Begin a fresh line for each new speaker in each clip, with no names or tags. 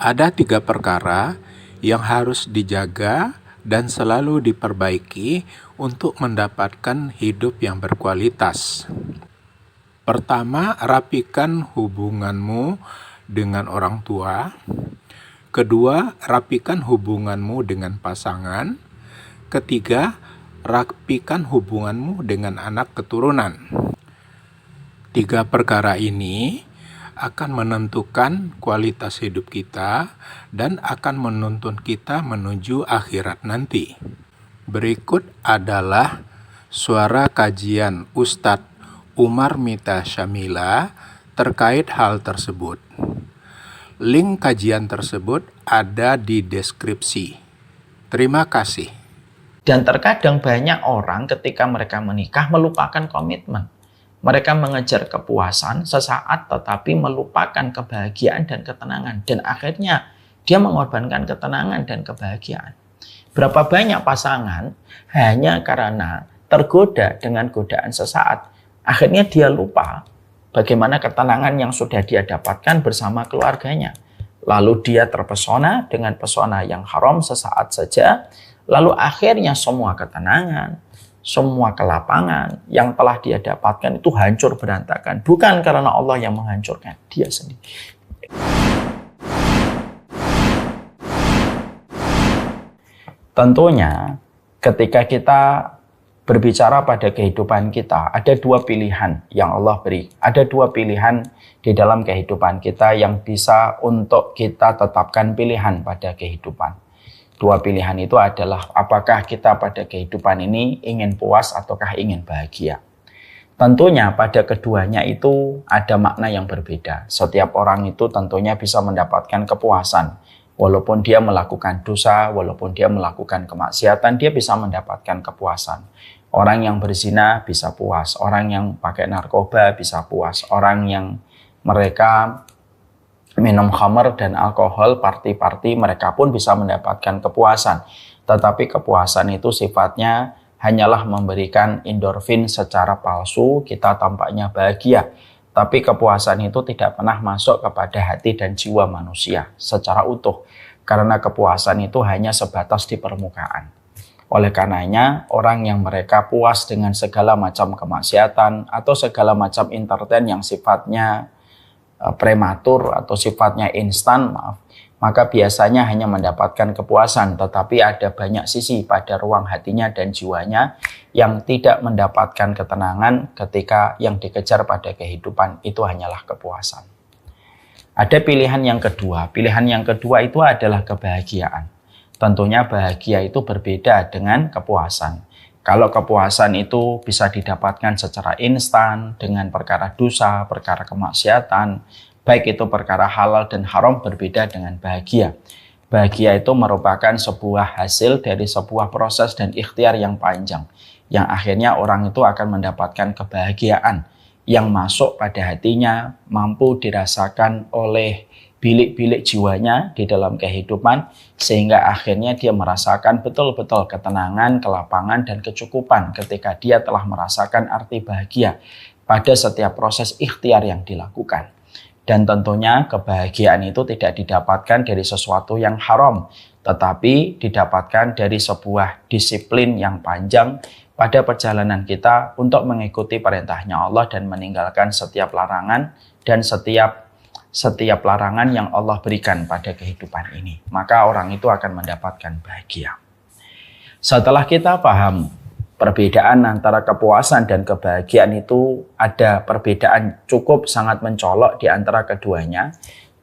Ada 3 perkara yang harus dijaga dan selalu diperbaiki untuk mendapatkan hidup yang berkualitas. Pertama, rapikan hubunganmu dengan orang tua. Kedua, rapikan hubunganmu dengan pasangan. Ketiga, rapikan hubunganmu dengan anak keturunan. 3 perkara ini akan menentukan kualitas hidup kita dan akan menuntun kita menuju akhirat nanti. Berikut adalah suara kajian Ustadz Umar Mita Syamila terkait hal tersebut. Link kajian tersebut ada di deskripsi. Terima kasih.
Dan terkadang banyak orang ketika mereka menikah melupakan komitmen. Mereka mengejar kepuasan sesaat tetapi melupakan kebahagiaan dan ketenangan. Dan akhirnya dia mengorbankan ketenangan dan kebahagiaan. Berapa banyak pasangan hanya karena tergoda dengan godaan sesaat. Akhirnya dia lupa bagaimana ketenangan yang sudah dia dapatkan bersama keluarganya. Lalu dia terpesona dengan pesona yang haram sesaat saja. Lalu akhirnya semua ketenangan, semua kelapangan yang telah dia dapatkan itu hancur berantakan. Bukan karena Allah yang menghancurkan, dia sendiri. Tentunya ketika kita berbicara pada kehidupan kita, ada 2 pilihan yang Allah beri. Ada 2 pilihan di dalam kehidupan kita yang bisa untuk kita tetapkan pilihan pada kehidupan. 2 pilihan itu adalah apakah kita pada kehidupan ini ingin puas ataukah ingin bahagia. Tentunya pada keduanya itu ada makna yang berbeda. Setiap orang itu tentunya bisa mendapatkan kepuasan. Walaupun dia melakukan dosa, walaupun dia melakukan kemaksiatan, dia bisa mendapatkan kepuasan. Orang yang berzina bisa puas, orang yang pakai narkoba bisa puas, orang yang mereka minum khamar dan alkohol, party-party, mereka pun bisa mendapatkan kepuasan. Tetapi kepuasan itu sifatnya hanyalah memberikan endorfin secara palsu, kita tampaknya bahagia. Tapi kepuasan itu tidak pernah masuk kepada hati dan jiwa manusia secara utuh. Karena kepuasan itu hanya sebatas di permukaan. Oleh karenanya, orang yang mereka puas dengan segala macam kemaksiatan atau segala macam entertain yang sifatnya prematur atau sifatnya instan, maka biasanya hanya mendapatkan kepuasan, tetapi ada banyak sisi pada ruang hatinya dan jiwanya yang tidak mendapatkan ketenangan ketika yang dikejar pada kehidupan itu hanyalah kepuasan. Ada pilihan yang kedua. Pilihan yang kedua itu adalah kebahagiaan. Tentunya bahagia itu berbeda dengan kepuasan. Kalau kepuasan itu bisa didapatkan secara instan dengan perkara dosa, perkara kemaksiatan, baik itu perkara halal dan haram, berbeda dengan bahagia. Bahagia itu merupakan sebuah hasil dari sebuah proses dan ikhtiar yang panjang, yang akhirnya orang itu akan mendapatkan kebahagiaan yang masuk pada hatinya, mampu dirasakan oleh bilik-bilik jiwanya di dalam kehidupan, sehingga akhirnya dia merasakan betul-betul ketenangan, kelapangan, dan kecukupan ketika dia telah merasakan arti bahagia pada setiap proses ikhtiar yang dilakukan. Dan tentunya kebahagiaan itu tidak didapatkan dari sesuatu yang haram, tetapi didapatkan dari sebuah disiplin yang panjang pada perjalanan kita untuk mengikuti perintahnya Allah dan meninggalkan setiap larangan dan setiap larangan yang Allah berikan pada kehidupan ini. Maka orang itu akan mendapatkan bahagia. Setelah kita paham perbedaan antara kepuasan dan kebahagiaan itu ada perbedaan cukup sangat mencolok di antara keduanya.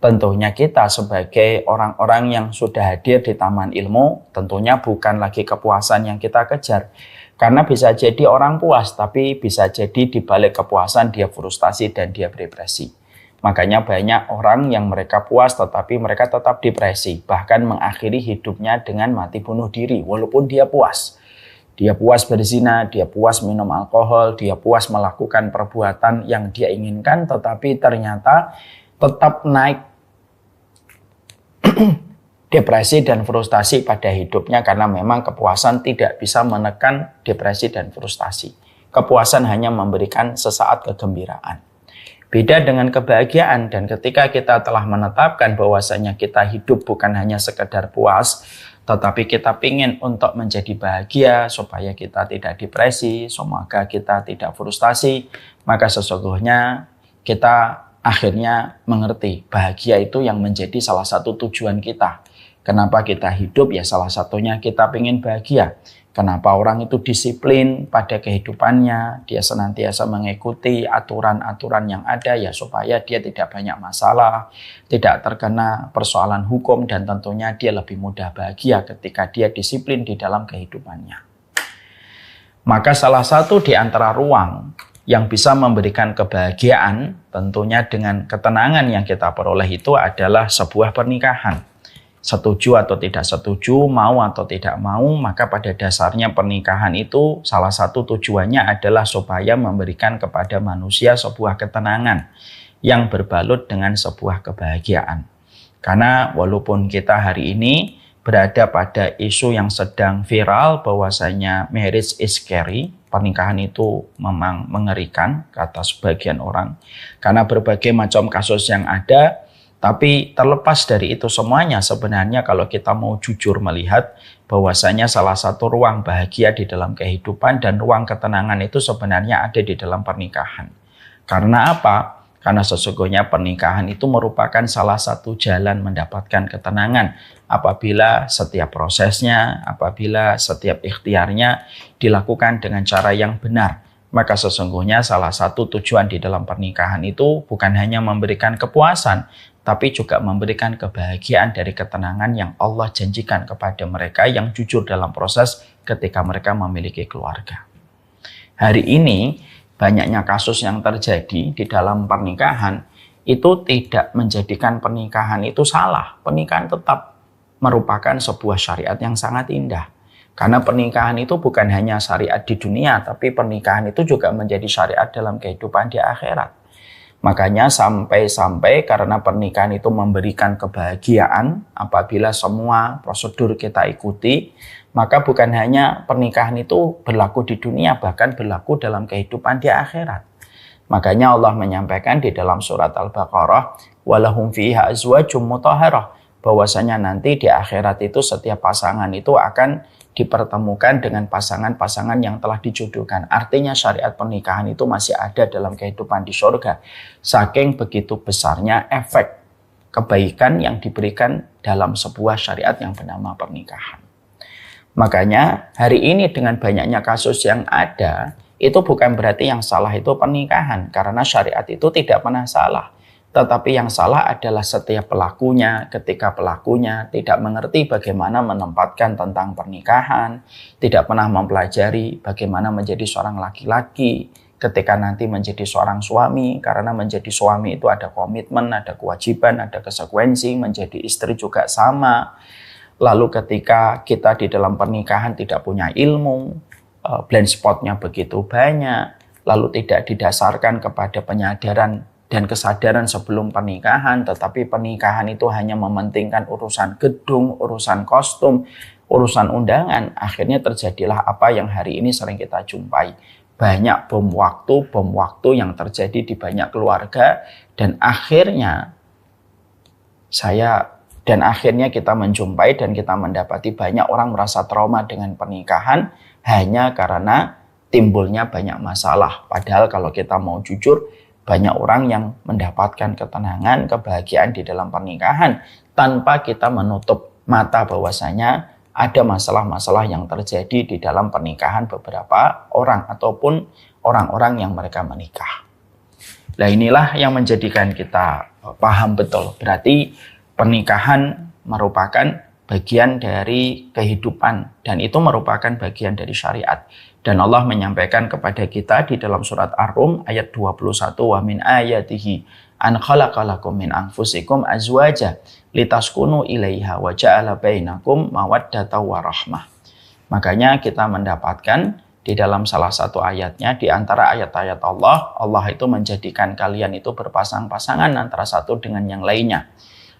Tentunya kita sebagai orang-orang yang sudah hadir di taman ilmu, tentunya bukan lagi kepuasan yang kita kejar. Karena bisa jadi orang puas, tapi bisa jadi di balik kepuasan dia frustasi dan dia depresi. Makanya banyak orang yang mereka puas tetapi mereka tetap depresi. Bahkan mengakhiri hidupnya dengan mati bunuh diri walaupun dia puas. Dia puas berzina, dia puas minum alkohol, dia puas melakukan perbuatan yang dia inginkan, tetapi ternyata tetap naik depresi dan frustasi pada hidupnya karena memang kepuasan tidak bisa menekan depresi dan frustasi. Kepuasan hanya memberikan sesaat kegembiraan. Beda dengan kebahagiaan, dan ketika kita telah menetapkan bahwasanya kita hidup bukan hanya sekedar puas, tetapi kita ingin untuk menjadi bahagia supaya kita tidak depresi, semoga kita tidak frustasi, maka sesungguhnya kita akhirnya mengerti bahagia itu yang menjadi salah satu tujuan kita. Kenapa kita hidup? Ya salah satunya kita ingin bahagia. Kenapa orang itu disiplin pada kehidupannya, dia senantiasa mengikuti aturan-aturan yang ada ya supaya dia tidak banyak masalah, tidak terkena persoalan hukum, dan tentunya dia lebih mudah bahagia ketika dia disiplin di dalam kehidupannya. Maka salah satu di antara ruang yang bisa memberikan kebahagiaan tentunya dengan ketenangan yang kita peroleh itu adalah sebuah pernikahan. Setuju atau tidak setuju, mau atau tidak mau, maka pada dasarnya pernikahan itu salah satu tujuannya adalah supaya memberikan kepada manusia sebuah ketenangan yang berbalut dengan sebuah kebahagiaan. Karena walaupun kita hari ini berada pada isu yang sedang viral bahwasanya marriage is scary, pernikahan itu memang mengerikan kata sebagian orang karena berbagai macam kasus yang ada. Tapi terlepas dari itu semuanya, sebenarnya kalau kita mau jujur melihat bahwasanya salah satu ruang bahagia di dalam kehidupan dan ruang ketenangan itu sebenarnya ada di dalam pernikahan. Karena apa? Karena sesungguhnya pernikahan itu merupakan salah satu jalan mendapatkan ketenangan apabila setiap prosesnya, apabila setiap ikhtiarnya dilakukan dengan cara yang benar. Maka sesungguhnya salah satu tujuan di dalam pernikahan itu bukan hanya memberikan kepuasan, tapi juga memberikan kebahagiaan dari ketenangan yang Allah janjikan kepada mereka yang jujur dalam proses ketika mereka memiliki keluarga. Hari ini banyaknya kasus yang terjadi di dalam pernikahan itu tidak menjadikan pernikahan itu salah. Pernikahan tetap merupakan sebuah syariat yang sangat indah. Karena pernikahan itu bukan hanya syariat di dunia, tapi pernikahan itu juga menjadi syariat dalam kehidupan di akhirat. Makanya sampai-sampai karena pernikahan itu memberikan kebahagiaan apabila semua prosedur kita ikuti, maka bukan hanya pernikahan itu berlaku di dunia, bahkan berlaku dalam kehidupan di akhirat. Makanya Allah menyampaikan di dalam surat Al-Baqarah, walahum fiha azwajum mutahharah, bahwasanya nanti di akhirat itu setiap pasangan itu akan dipertemukan dengan pasangan-pasangan yang telah dijodohkan. Artinya syariat pernikahan itu masih ada dalam kehidupan di surga. Saking begitu besarnya efek kebaikan yang diberikan dalam sebuah syariat yang bernama pernikahan. Makanya hari ini dengan banyaknya kasus yang ada, itu bukan berarti yang salah itu pernikahan. Karena syariat itu tidak pernah salah. Tetapi yang salah adalah setiap pelakunya, ketika pelakunya tidak mengerti bagaimana menempatkan tentang pernikahan, tidak pernah mempelajari bagaimana menjadi seorang laki-laki, ketika nanti menjadi seorang suami, karena menjadi suami itu ada komitmen, ada kewajiban, ada konsekuensi, menjadi istri juga sama. Lalu ketika kita di dalam pernikahan tidak punya ilmu, blind spotnya begitu banyak, lalu tidak didasarkan kepada penyadaran dan kesadaran sebelum pernikahan, tetapi pernikahan itu hanya mementingkan urusan gedung, urusan kostum, urusan undangan. Akhirnya terjadilah apa yang hari ini sering kita jumpai. Banyak bom waktu yang terjadi di banyak keluarga, dan akhirnya kita menjumpai dan kita mendapati banyak orang merasa trauma dengan pernikahan hanya karena timbulnya banyak masalah. Padahal kalau kita mau jujur, banyak orang yang mendapatkan ketenangan, kebahagiaan di dalam pernikahan tanpa kita menutup mata bahwasanya ada masalah-masalah yang terjadi di dalam pernikahan beberapa orang ataupun orang-orang yang mereka menikah. Nah, inilah yang menjadikan kita paham betul. Berarti pernikahan merupakan bagian dari kehidupan dan itu merupakan bagian dari syariat. Dan Allah menyampaikan kepada kita di dalam surat Ar-Rum ayat 21, wa min ayatihi an khalaqalakum min anfusikum azwaja litaskunu ilaiha wa ja'ala bainakum mawaddatan wa rahmah. Makanya kita mendapatkan di dalam salah satu ayatnya, di antara ayat-ayat Allah, Allah itu menjadikan kalian itu berpasang-pasangan antara satu dengan yang lainnya.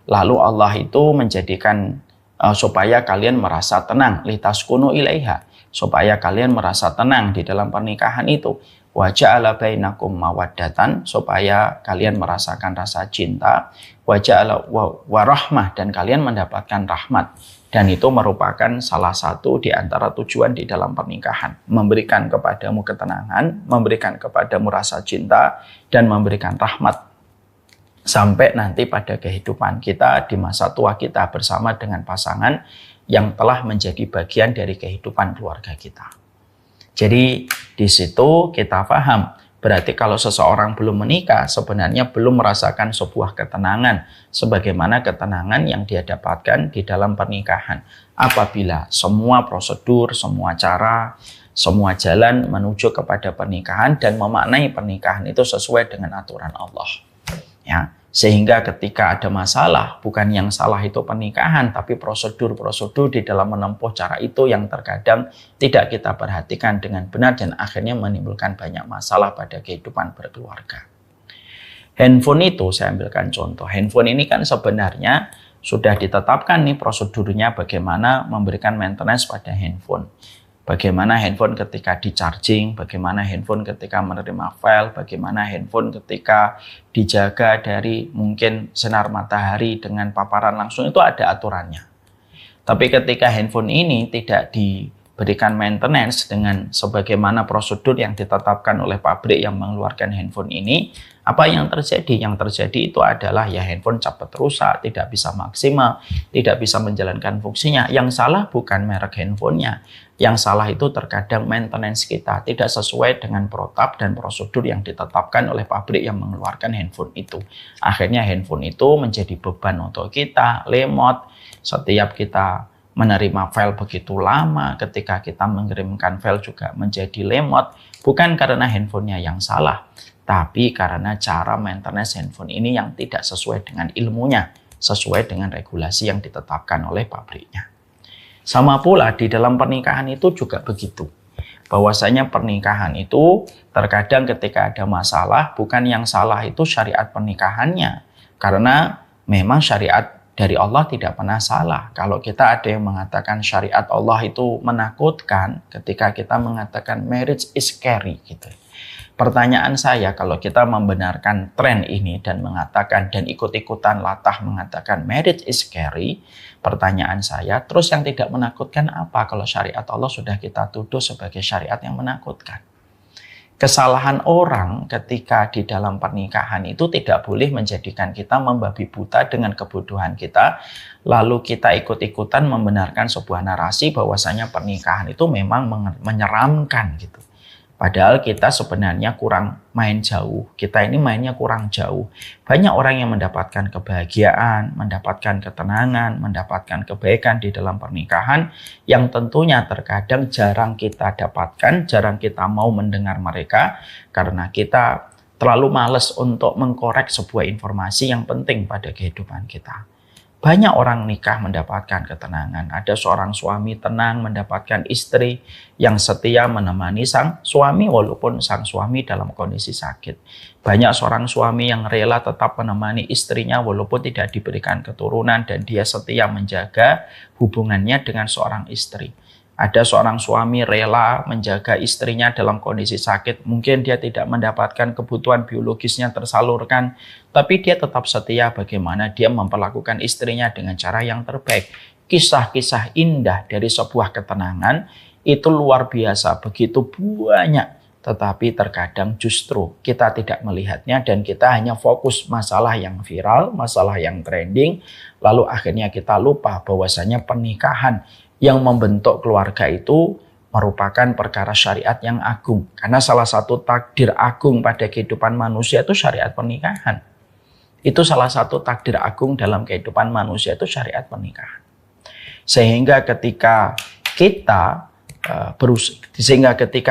Lalu Allah itu menjadikan supaya kalian merasa tenang, litaskunu ilaiha. supaya kalian merasa tenang di dalam pernikahan itu. Wa ja'ala bainakum mawaddatan, supaya kalian merasakan rasa cinta. Wa ja'ala wa rahmah, dan kalian mendapatkan rahmat. Dan itu merupakan salah satu di antara tujuan di dalam pernikahan. Memberikan kepadamu ketenangan, memberikan kepadamu rasa cinta, dan memberikan rahmat. Sampai nanti pada kehidupan kita di masa tua kita bersama dengan pasangan yang telah menjadi bagian dari kehidupan keluarga kita. Jadi di situ kita paham, berarti kalau seseorang belum menikah sebenarnya belum merasakan sebuah ketenangan sebagaimana ketenangan yang dia dapatkan di dalam pernikahan. Apabila semua prosedur, semua cara, semua jalan menuju kepada pernikahan dan memaknai pernikahan itu sesuai dengan aturan Allah. Ya, sehingga ketika ada masalah, bukan yang salah itu pernikahan, tapi prosedur-prosedur di dalam menempuh cara itu yang terkadang tidak kita perhatikan dengan benar dan akhirnya menimbulkan banyak masalah pada kehidupan berkeluarga. Handphone itu, saya ambilkan contoh. Handphone ini kan sebenarnya sudah ditetapkan nih prosedurnya bagaimana memberikan maintenance pada handphone. Bagaimana handphone ketika di-charging, bagaimana handphone ketika menerima file, bagaimana handphone ketika dijaga dari mungkin sinar matahari dengan paparan langsung, itu ada aturannya. Tapi ketika handphone ini tidak diberikan maintenance dengan sebagaimana prosedur yang ditetapkan oleh pabrik yang mengeluarkan handphone ini, apa yang terjadi? Yang terjadi itu adalah ya handphone cepat rusak, tidak bisa maksimal, tidak bisa menjalankan fungsinya. Yang salah bukan merek handphonenya. Yang salah itu terkadang maintenance kita tidak sesuai dengan protap dan prosedur yang ditetapkan oleh pabrik yang mengeluarkan handphone itu. Akhirnya handphone itu menjadi beban untuk kita, lemot. Setiap kita menerima file begitu lama, ketika kita mengirimkan file juga menjadi lemot. Bukan karena handphonenya yang salah, tapi karena cara maintenance handphone ini yang tidak sesuai dengan ilmunya, sesuai dengan regulasi yang ditetapkan oleh pabriknya. Sama pula di dalam pernikahan itu juga begitu. Bahwasanya pernikahan itu terkadang ketika ada masalah, bukan yang salah itu syariat pernikahannya. Karena memang syariat dari Allah tidak pernah salah. Kalau kita ada yang mengatakan syariat Allah itu menakutkan, ketika kita mengatakan marriage is scary gitu. Pertanyaan saya, kalau kita membenarkan tren ini dan mengatakan dan ikut-ikutan latah mengatakan marriage is scary, pertanyaan saya, terus yang tidak menakutkan apa kalau syariat Allah sudah kita tuduh sebagai syariat yang menakutkan? Kesalahan orang ketika di dalam pernikahan itu tidak boleh menjadikan kita membabi buta dengan kebutuhan kita, lalu kita ikut-ikutan membenarkan sebuah narasi bahwasanya pernikahan itu memang menyeramkan gitu. Padahal kita sebenarnya kurang main jauh. Kita ini mainnya kurang jauh. Banyak orang yang mendapatkan kebahagiaan, mendapatkan ketenangan, mendapatkan kebaikan di dalam pernikahan yang tentunya terkadang jarang kita dapatkan, jarang kita mau mendengar mereka karena kita terlalu malas untuk mengkorek sebuah informasi yang penting pada kehidupan kita. Banyak orang nikah mendapatkan ketenangan. Ada seorang suami tenang mendapatkan istri yang setia menemani sang suami walaupun sang suami dalam kondisi sakit. Banyak seorang suami yang rela tetap menemani istrinya walaupun tidak diberikan keturunan dan dia setia menjaga hubungannya dengan seorang istri. Ada seorang suami rela menjaga istrinya dalam kondisi sakit. Mungkin dia tidak mendapatkan kebutuhan biologisnya tersalurkan, tapi dia tetap setia bagaimana dia memperlakukan istrinya dengan cara yang terbaik. Kisah-kisah indah dari sebuah ketenangan itu luar biasa, begitu banyak. Tetapi terkadang justru kita tidak melihatnya dan kita hanya fokus masalah yang viral, masalah yang trending. Lalu akhirnya kita lupa bahwasanya pernikahan yang membentuk keluarga itu merupakan perkara syariat yang agung. Karena salah satu takdir agung pada kehidupan manusia itu syariat pernikahan. Itu salah satu takdir agung dalam kehidupan manusia itu syariat pernikahan. Sehingga ketika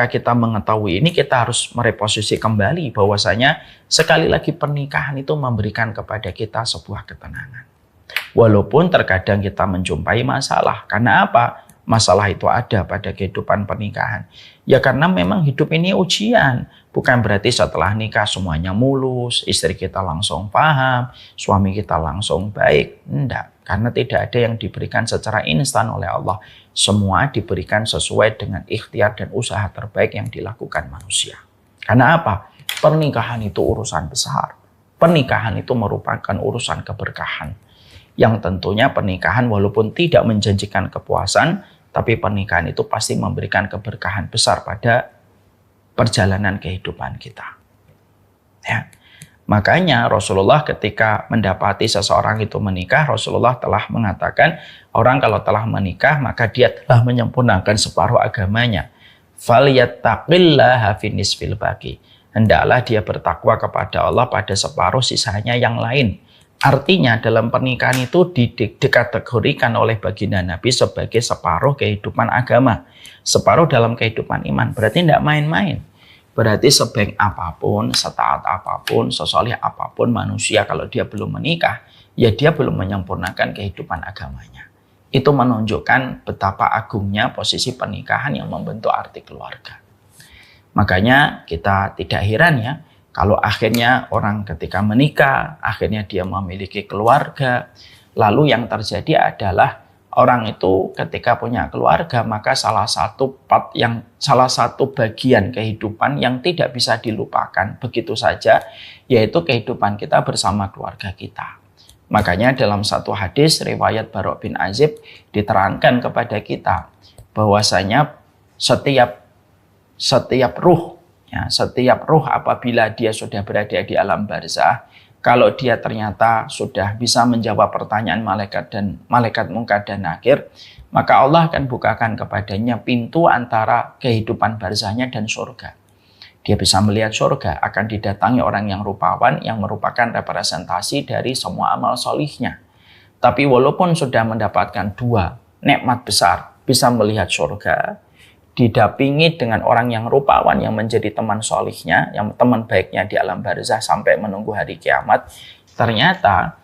kita mengetahui ini, kita harus mereposisi kembali bahwasanya sekali lagi pernikahan itu memberikan kepada kita sebuah ketenangan. Walaupun terkadang kita menjumpai masalah. Karena apa? Masalah itu ada pada kehidupan pernikahan. Ya karena memang hidup ini ujian. Bukan berarti setelah nikah semuanya mulus, istri kita langsung paham, suami kita langsung baik. Enggak. Karena tidak ada yang diberikan secara instan oleh Allah. Semua diberikan sesuai dengan ikhtiar dan usaha terbaik yang dilakukan manusia. Karena apa? Pernikahan itu urusan besar. Pernikahan itu merupakan urusan keberkahan. Yang tentunya pernikahan walaupun tidak menjanjikan kepuasan, tapi pernikahan itu pasti memberikan keberkahan besar pada perjalanan kehidupan kita. Ya. Makanya Rasulullah ketika mendapati seseorang itu menikah, Rasulullah telah mengatakan orang kalau telah menikah maka dia telah menyempurnakan separuh agamanya. Falyattaqillaha fi nisfil baqi. Hendaklah dia bertakwa kepada Allah pada separuh sisanya yang lain. Artinya dalam pernikahan itu dikategorikan oleh baginda Nabi sebagai separuh kehidupan agama. Separuh dalam kehidupan iman. Berarti tidak main-main. Berarti sebaik apapun, setaat apapun, sesoleh apapun manusia kalau dia belum menikah, ya dia belum menyempurnakan kehidupan agamanya. Itu menunjukkan betapa agungnya posisi pernikahan yang membentuk arti keluarga. Makanya kita tidak heran ya, kalau akhirnya orang ketika menikah, akhirnya dia memiliki keluarga, lalu yang terjadi adalah orang itu ketika punya keluarga maka salah satu bagian kehidupan yang tidak bisa dilupakan begitu saja yaitu kehidupan kita bersama keluarga kita. Makanya dalam satu hadis riwayat Barok bin Azib diterangkan kepada kita bahwasanya setiap ruh apabila dia sudah berada di alam barzah, kalau dia ternyata sudah bisa menjawab pertanyaan malaikat dan malaikat Munkar dan Nakir, maka Allah akan bukakan kepadanya pintu antara kehidupan barzahnya dan surga. Dia bisa melihat surga, akan didatangi orang yang rupawan yang merupakan representasi dari semua amal solihnya. Tapi walaupun sudah mendapatkan dua nikmat besar, bisa melihat surga, didapingi dengan orang yang rupawan yang menjadi teman solihnya, yang teman baiknya di alam barzah sampai menunggu hari kiamat, ternyata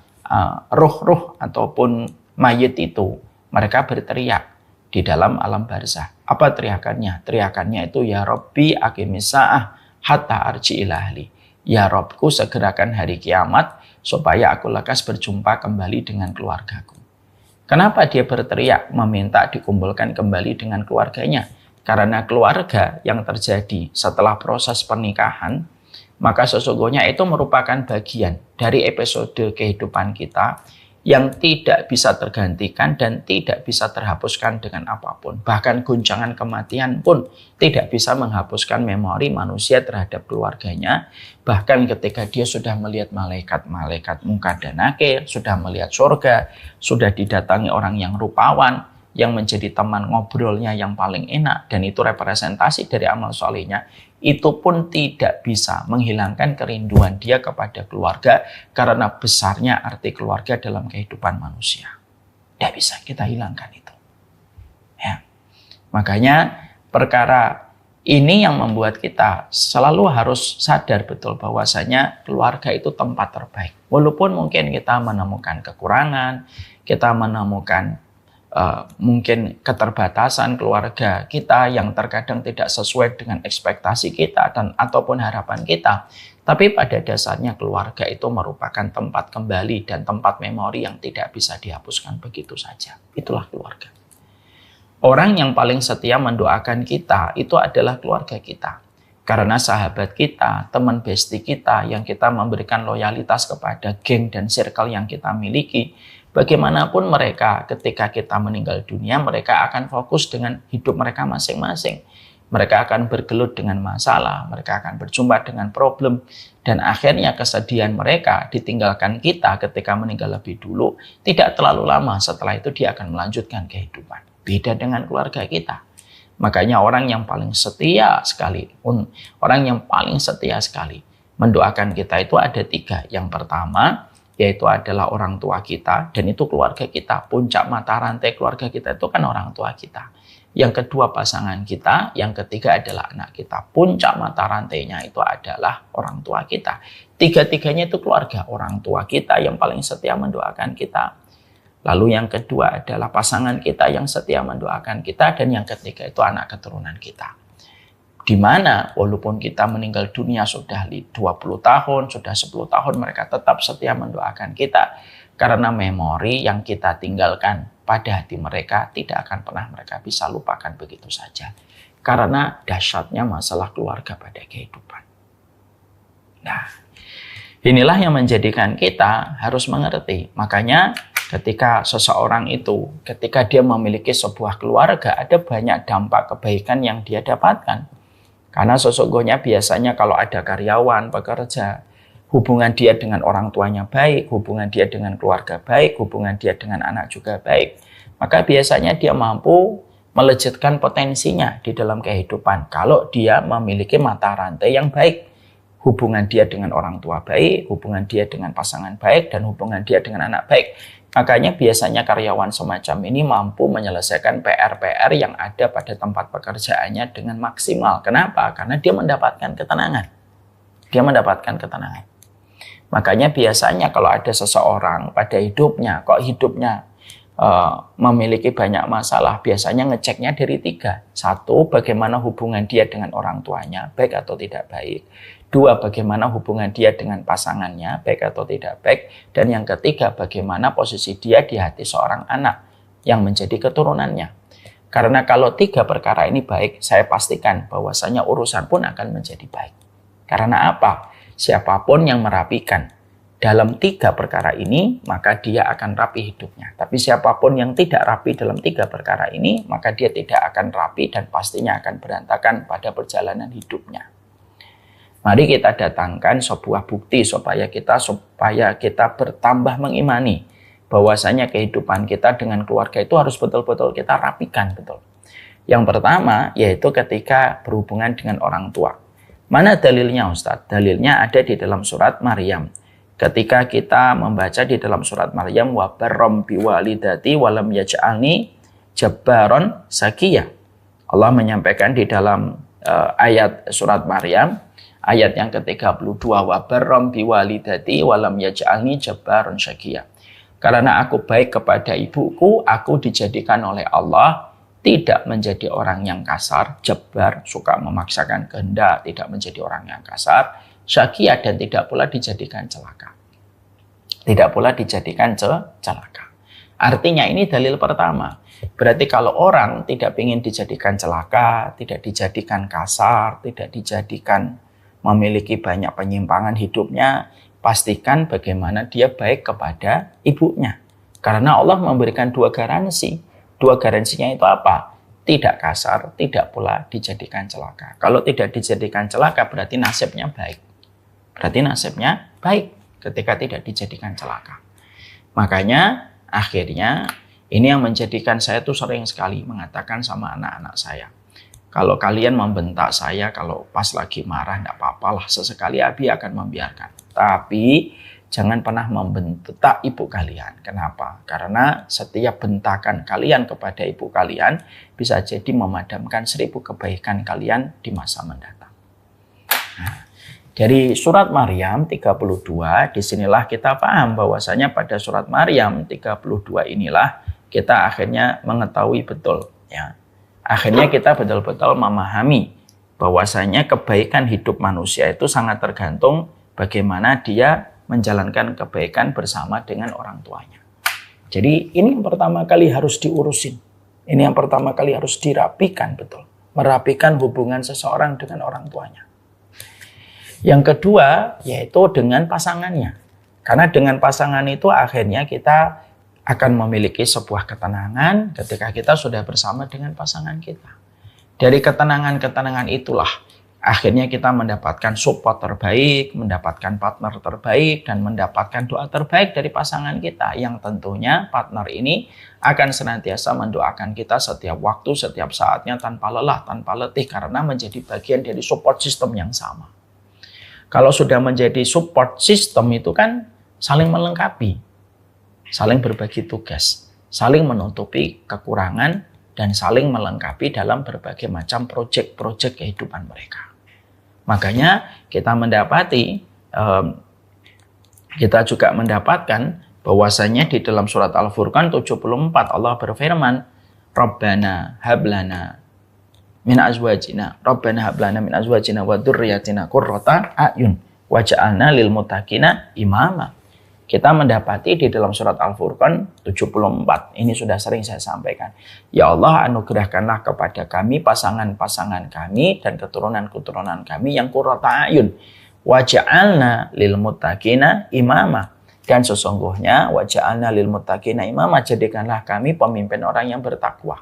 ruh-ruh ataupun mayit itu mereka berteriak di dalam alam barzah. Apa teriakannya? Teriakannya itu ya Rabbi aqimis sa'ah hatta arji ila ahli. Ya Robku segerakan hari kiamat supaya aku lekas berjumpa kembali dengan keluargaku. Kenapa dia berteriak meminta dikumpulkan kembali dengan keluarganya? Karena keluarga yang terjadi setelah proses pernikahan, maka sesungguhnya itu merupakan bagian dari episode kehidupan kita yang tidak bisa tergantikan dan tidak bisa terhapuskan dengan apapun. Bahkan guncangan kematian pun tidak bisa menghapuskan memori manusia terhadap keluarganya. Bahkan ketika dia sudah melihat malaikat Munkar dan Nakir, sudah melihat surga, sudah didatangi orang yang rupawan, yang menjadi teman ngobrolnya yang paling enak, dan itu representasi dari amal solehnya, itu pun tidak bisa menghilangkan kerinduan dia kepada keluarga karena besarnya arti keluarga dalam kehidupan manusia. Tidak bisa kita hilangkan itu. Ya. Makanya perkara ini yang membuat kita selalu harus sadar betul bahwasanya keluarga itu tempat terbaik. Walaupun mungkin kita menemukan kekurangan, kita menemukan mungkin keterbatasan keluarga kita yang terkadang tidak sesuai dengan ekspektasi kita dan ataupun harapan kita. Tapi pada dasarnya keluarga itu merupakan tempat kembali dan tempat memori yang tidak bisa dihapuskan begitu saja. Itulah keluarga. Orang yang paling setia mendoakan kita itu adalah keluarga kita. Karena sahabat kita, teman bestie kita yang kita memberikan loyalitas kepada geng dan circle yang kita miliki, bagaimanapun mereka ketika kita meninggal dunia, mereka akan fokus dengan hidup mereka masing-masing. Mereka akan bergelut dengan masalah, mereka akan berjumpa dengan problem, dan akhirnya kesedihan mereka ditinggalkan kita ketika meninggal lebih dulu, tidak terlalu lama setelah itu dia akan melanjutkan kehidupan. Beda dengan keluarga kita. Makanya orang yang paling setia sekali mendoakan kita itu ada 3. Yang pertama, yaitu adalah orang tua kita, dan itu keluarga kita. Puncak mata rantai keluarga kita itu kan orang tua kita. Yang kedua pasangan kita, yang ketiga adalah anak kita. Puncak mata rantainya itu adalah orang tua kita. 3-tiganya itu keluarga. Orang tua kita yang paling setia mendoakan kita. Lalu yang kedua adalah pasangan kita yang setia mendoakan kita, dan yang ketiga itu anak keturunan kita. Di mana walaupun kita meninggal dunia sudah 20 tahun, sudah 10 tahun, mereka tetap setia mendoakan kita. Karena memori yang kita tinggalkan pada hati mereka tidak akan pernah mereka bisa lupakan begitu saja. Karena dahsyatnya masalah keluarga pada kehidupan. Nah, inilah yang menjadikan kita harus mengerti. Makanya ketika seseorang itu, ketika dia memiliki sebuah keluarga, ada banyak dampak kebaikan yang dia dapatkan. Karena sesungguhnya biasanya kalau ada karyawan, pekerja, hubungan dia dengan orang tuanya baik, hubungan dia dengan keluarga baik, hubungan dia dengan anak juga baik, maka biasanya dia mampu melejitkan potensinya di dalam kehidupan. Kalau dia memiliki mata rantai yang baik, hubungan dia dengan orang tua baik, hubungan dia dengan pasangan baik, dan hubungan dia dengan anak baik. Makanya biasanya karyawan semacam ini mampu menyelesaikan PR-PR yang ada pada tempat pekerjaannya dengan maksimal. Kenapa? Karena dia mendapatkan ketenangan. Dia mendapatkan ketenangan. Makanya biasanya kalau ada seseorang pada hidupnya, kok hidupnya memiliki banyak masalah, biasanya ngeceknya dari 3. 1, bagaimana hubungan dia dengan orang tuanya, baik atau tidak baik. 2, bagaimana hubungan dia dengan pasangannya, baik atau tidak baik. Dan yang ketiga, bagaimana posisi dia di hati seorang anak yang menjadi keturunannya. Karena kalau 3 perkara ini baik, saya pastikan bahwasanya urusan pun akan menjadi baik. Karena apa? Siapapun yang merapikan dalam 3 perkara ini, maka dia akan rapi hidupnya. Tapi siapapun yang tidak rapi dalam 3 perkara ini, maka dia tidak akan rapi dan pastinya akan berantakan pada perjalanan hidupnya. Mari kita datangkan sebuah bukti supaya kita bertambah mengimani bahwasanya kehidupan kita dengan keluarga itu harus betul-betul kita rapikan betul. Yang pertama yaitu ketika berhubungan dengan orang tua. Mana dalilnya Ustadz? Dalilnya ada di dalam surat Maryam. Ketika kita membaca di dalam surat Maryam, wa barram biwalidati walam yaj'alni jabbaron sakiyah. Allah menyampaikan di dalam ayat surat Maryam, ayat yang ke-32, wa barram biwalidati walam yaj'alni jabbaron sakiyah. Karena aku baik kepada ibuku, aku dijadikan oleh Allah tidak menjadi orang yang kasar, jabbar, suka memaksakan kehendak, tidak menjadi orang yang kasar, syakiyah, dan tidak pula dijadikan celaka. Tidak pula dijadikan celaka. Artinya ini dalil pertama. Berarti kalau orang tidak ingin dijadikan celaka, tidak dijadikan kasar, tidak dijadikan memiliki banyak penyimpangan hidupnya, pastikan bagaimana dia baik kepada ibunya. Karena Allah memberikan 2 garansi. 2 garansinya itu apa? Tidak kasar, tidak pula dijadikan celaka. Kalau tidak dijadikan celaka berarti nasibnya baik. Berarti nasibnya baik ketika tidak dijadikan celaka. Makanya akhirnya ini yang menjadikan saya tuh sering sekali mengatakan sama anak-anak saya. Kalau kalian membentak saya, kalau pas lagi marah, tidak apa-apalah, sesekali Abi akan membiarkan. Tapi jangan pernah membentak ibu kalian. Kenapa? Karena setiap bentakan kalian kepada ibu kalian bisa jadi memadamkan 1000 kebaikan kalian di masa mendatang. Nah, dari surat Maryam 32, disinilah kita paham bahwasanya pada surat Maryam 32 inilah kita akhirnya mengetahui betul, ya. Akhirnya kita betul-betul memahami bahwasanya kebaikan hidup manusia itu sangat tergantung bagaimana dia menjalankan kebaikan bersama dengan orang tuanya. Jadi ini yang pertama kali harus diurusin. Ini yang pertama kali harus dirapikan betul. Merapikan hubungan seseorang dengan orang tuanya. Yang kedua yaitu dengan pasangannya. Karena dengan pasangan itu akhirnya kita akan memiliki sebuah ketenangan ketika kita sudah bersama dengan pasangan kita. Dari ketenangan-ketenangan itulah akhirnya kita mendapatkan support terbaik, mendapatkan partner terbaik, dan mendapatkan doa terbaik dari pasangan kita. Yang tentunya partner ini akan senantiasa mendoakan kita setiap waktu, setiap saatnya tanpa lelah, tanpa letih. Karena menjadi bagian dari support system yang sama. Kalau sudah menjadi support system itu kan saling melengkapi. Saling berbagi tugas, saling menutupi kekurangan, dan saling melengkapi dalam berbagai macam proyek-proyek kehidupan mereka. Makanya kita juga mendapatkan bahwasanya di dalam surat Al-Furqan 74 Allah berfirman, Rabbana hablana min azwajina wa dzurriyyatina qurrata a'yun waj'alna lil muttaqina imama. Kita mendapati di dalam surat Al-Furqan 74. Ini sudah sering saya sampaikan. Ya Allah, anugerahkanlah kepada kami pasangan-pasangan kami dan keturunan-keturunan kami yang qurrata a'yun. Waja'alna lil muttaqina imama. Dan sesungguhnya waja'alna lil muttaqina imama, jadikanlah kami pemimpin orang yang bertakwa.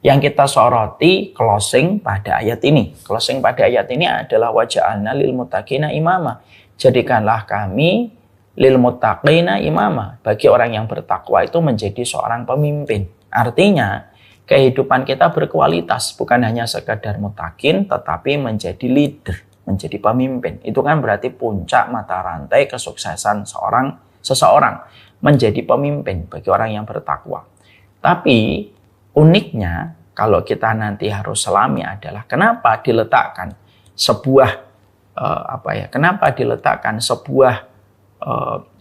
Yang kita soroti closing pada ayat ini. Closing pada ayat ini adalah waja'alna lil muttaqina imama. Jadikanlah kami lil muttaqina imama, bagi orang yang bertakwa itu menjadi seorang pemimpin. Artinya kehidupan kita berkualitas, bukan hanya sekadar muttaqin, tetapi menjadi leader, menjadi pemimpin. Itu kan berarti puncak mata rantai kesuksesan seseorang menjadi pemimpin bagi orang yang bertakwa. Tapi uniknya kalau kita nanti harus selami adalah kenapa diletakkan sebuah